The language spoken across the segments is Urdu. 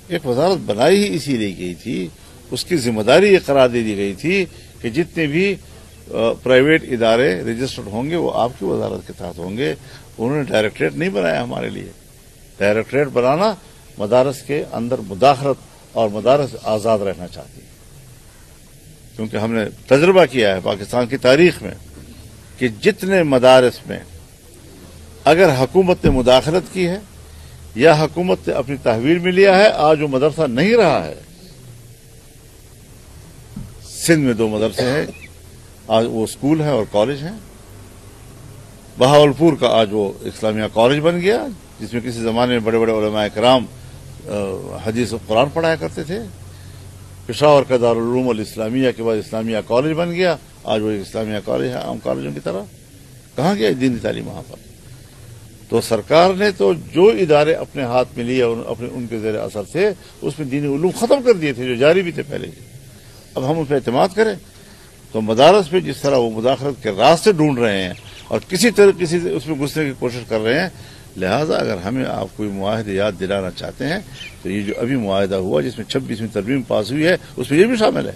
ایک وزارت بنائی ہی اسی لیے گئی تھی، اس کی ذمہ داری یہ قرار دے دی گئی تھی کہ جتنے بھی پرائیویٹ ادارے رجسٹرڈ ہوں گے وہ آپ کی وزارت کے تحت ہوں گے. انہوں نے ڈائریکٹریٹ نہیں بنایا ہمارے لیے. ڈائریکٹریٹ بنانا مدارس کے اندر مداخلت اور مدارس آزاد رہنا چاہتی ہے، کیونکہ ہم نے تجربہ کیا ہے پاکستان کی تاریخ میں کہ جتنے مدارس میں اگر حکومت نے مداخلت کی ہے یا حکومت نے اپنی تحویل میں لیا ہے، آج وہ مدرسہ نہیں رہا ہے. سندھ میں 2 مدرسے ہیں، آج وہ اسکول ہیں اور کالج ہیں. بہاولپور کا آج وہ اسلامیہ کالج بن گیا، جس میں کسی زمانے میں بڑے بڑے علماء کرام حدیث و قرآن پڑھایا کرتے تھے. پشاور کا دارالعلوم الاسلامیہ کے بعد اسلامیہ کالج بن گیا، آج وہ اسلامیہ کالج ہے عام کالجوں کی طرح. کہاں گیا دینی تعلیم وہاں پر؟ تو سرکار نے تو جو ادارے اپنے ہاتھ میں لیے ان کے زیر اثر تھے، اس میں دینی علوم ختم کر دیے تھے جو جاری بھی تھے پہلے ہی. اب ہم اس پہ اعتماد کریں تو مدارس پہ جس طرح وہ مداخلت کے راستے ڈھونڈ رہے ہیں اور کسی طرح سے اس میں گھسنے کی کوشش کر رہے ہیں، لہذا اگر ہمیں آپ کوئی معاہدے یاد دلانا چاہتے ہیں تو یہ جو ابھی معاہدہ ہوا جس میں 26ویں ترمیم پاس ہوئی ہے اس میں یہ بھی شامل ہے.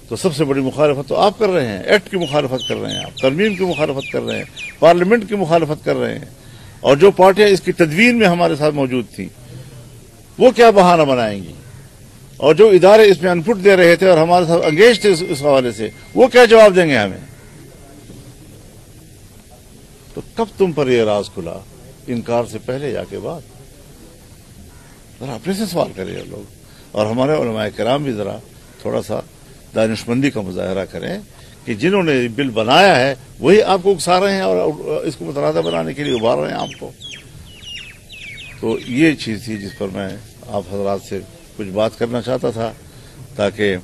تو سب سے بڑی مخالفت تو آپ کر رہے ہیں، ایکٹ کی مخالفت کر رہے ہیں، آپ ترمیم کی مخالفت کر رہے ہیں، پارلیمنٹ کی مخالفت کر رہے ہیں. اور جو پارٹیاں اس کی تدوین میں ہمارے ساتھ موجود تھیں وہ کیا بہانہ بنائیں گی، اور جو ادارے اس میں ان پٹ دے رہے تھے اور ہمارے ساتھ انگیج تھے اس حوالے سے وہ کیا جواب دیں گے ہمیں. تو کب تم پر یہ راز کھلا، انکار سے پہلے یا کے بعد؟ ذرا اپنے سے سوال کریں لوگ، اور ہمارے علماء کرام بھی ذرا تھوڑا سا دانشمندی کا مظاہرہ کریں کہ جنہوں نے بل بنایا ہے وہی آپ کو اکسا رہے ہیں اور اس کو متنازع بنانے کے لیے ابھار رہے ہیں آپ کو. تو یہ چیز تھی جس پر میں آپ حضرات سے کچھ بات کرنا چاہتا تھا تاکہ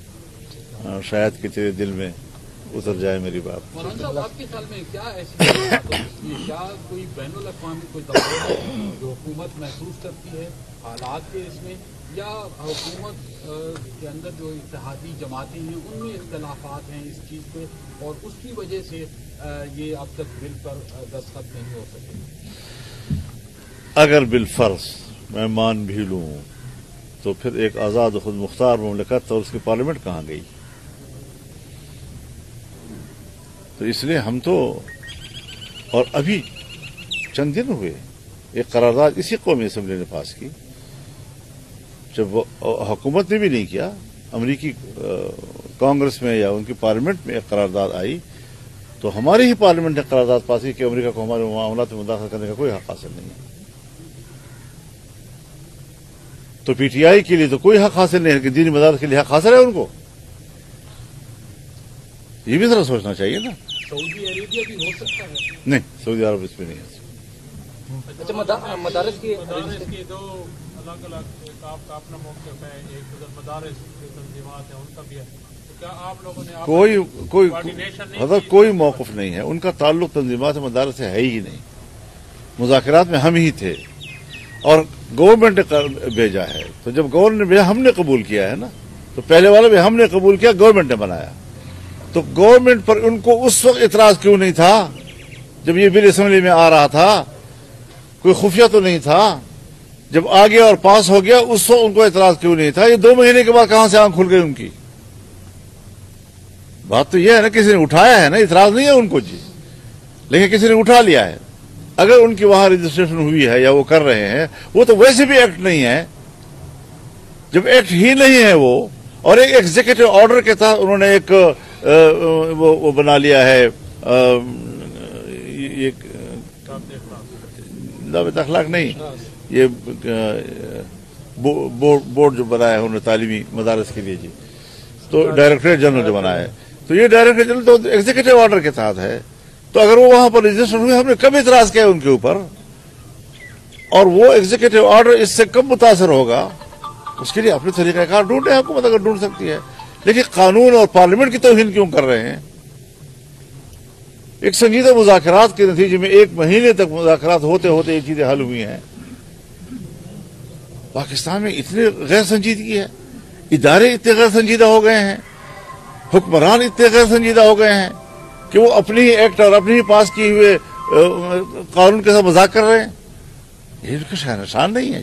شاید کسی دل میں اتر جائے میری بات. مولانا صاحب، آپ کے خیال میں کیا ایسی کیا کوئی بین الاقوامی کوئی دباؤ ہے جو حکومت محسوس کرتی ہے حالات کے اس میں، یا حکومت کے اندر جو اتحادی جماعتیں ہیں ان میں اختلافات ہیں اس چیز پہ اور اس کی وجہ سے یہ اب تک بل پر دستخط نہیں ہو سکے؟ اگر بالفرض میں مان بھی لوں تو پھر ایک آزاد خود مختار مملکت اور اس کی پارلیمنٹ کہاں گئی؟ تو اس لیے ہم تو، اور ابھی چند دن ہوئے ایک قرارداد اسی قومی اسمبلی نے پاس کی، جب حکومت نے بھی نہیں کیا، امریکی کانگریس میں یا ان کی پارلیمنٹ میں ایک قرارداد آئی تو ہماری ہی پارلیمنٹ نے قرارداد پاس کی کہ امریکہ کو ہمارے معاملات میں مداخلت کرنے کا کوئی حق حاصل نہیں ہے. تو پی ٹی آئی کے لیے تو کوئی حق حاصل نہیں ہے کہ دینی مدارس کے لیے حق حاصل ہے ان کو. یہ بھی ذرا سوچنا چاہیے نا. سعودی عربیہ بھی ہو سکتا ہے؟ نہیں، سعودی عرب اس میں نہیں ہے. اچھا، مدارس کی دو الگ الگ آپ کا اپنا موقف ہے، ایک مدارس کی تنظیمات ہیں ان کا بھی ہے، تو کیا آپ لوگوں نے کوئی موقف نہیں ہے. ان کا تعلق تنظیمات مدارس سے ہے ہی نہیں. مذاکرات میں ہم ہی تھے اور گورنمنٹ نے بھیجا ہے، تو جب گورنمنٹ نے بھیجا ہم نے قبول کیا ہے نا. تو پہلے والا بھی ہم نے قبول کیا، گورنمنٹ نے بنایا. تو گورنمنٹ پر ان کو اس وقت اعتراض کیوں نہیں تھا جب یہ بل اسمبلی میں آ رہا تھا؟ کوئی خفیہ تو نہیں تھا. جب آ گیا اور پاس ہو گیا اس وقت ان کو اعتراض کیوں نہیں تھا؟ یہ 2 مہینے کے بعد کہاں سے آنکھ کھل گئی ان کی؟ بات تو یہ ہے نا، کسی نے اٹھایا ہے نا، اعتراض نہیں ہے ان کو جی، لیکن کسی نے اٹھا لیا ہے. اگر ان کی وہاں رجسٹریشن ہوئی ہے یا وہ کر رہے ہیں، وہ تو ویسے بھی ایکٹ نہیں ہے. جب ایکٹ ہی نہیں ہے وہ، اور ایک ایگزیکٹو آرڈر کے تحت انہوں نے ایک وہ بنا لیا ہے، ضابط اخلاق نہیں، یہ بورڈ جو بنایا ہے انہوں نے تعلیمی مدارس کے لیے جی، تو ڈائریکٹریٹ جنرل جو بنایا ہے، تو یہ ڈائریکٹریٹ جنرل تو ایگزیکٹو آرڈر کے تحت ہے. تو اگر وہ وہاں پر رجسٹر ہوئے، ہم نے کب اعتراض کیا ان کے اوپر، اور وہ ایگزیکٹو آرڈر اس سے کب متاثر ہوگا، اس کے لیے اپنے طریقہ کار ڈھونڈے. حکومت اگر ڈھونڈ سکتی ہے، لیکن قانون اور پارلیمنٹ کی توہین کیوں کر رہے ہیں؟ ایک سنجیدہ مذاکرات کے نتیجے میں 1 مہینے تک مذاکرات ہوتے ہوتے یہ چیزیں حل ہوئی ہیں. پاکستان میں اتنے غیر سنجیدگی ہے، ادارے اتنے غیر سنجیدہ ہو گئے ہیں، حکمران اتنے غیر سنجیدہ ہو گئے ہیں کہ وہ اپنی ایکٹ اور اپنی پاس کیے ہوئے قانون کے ساتھ مذاق کر رہے ہیں. یہ ان کا شہنشان نہیں ہے.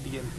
TLP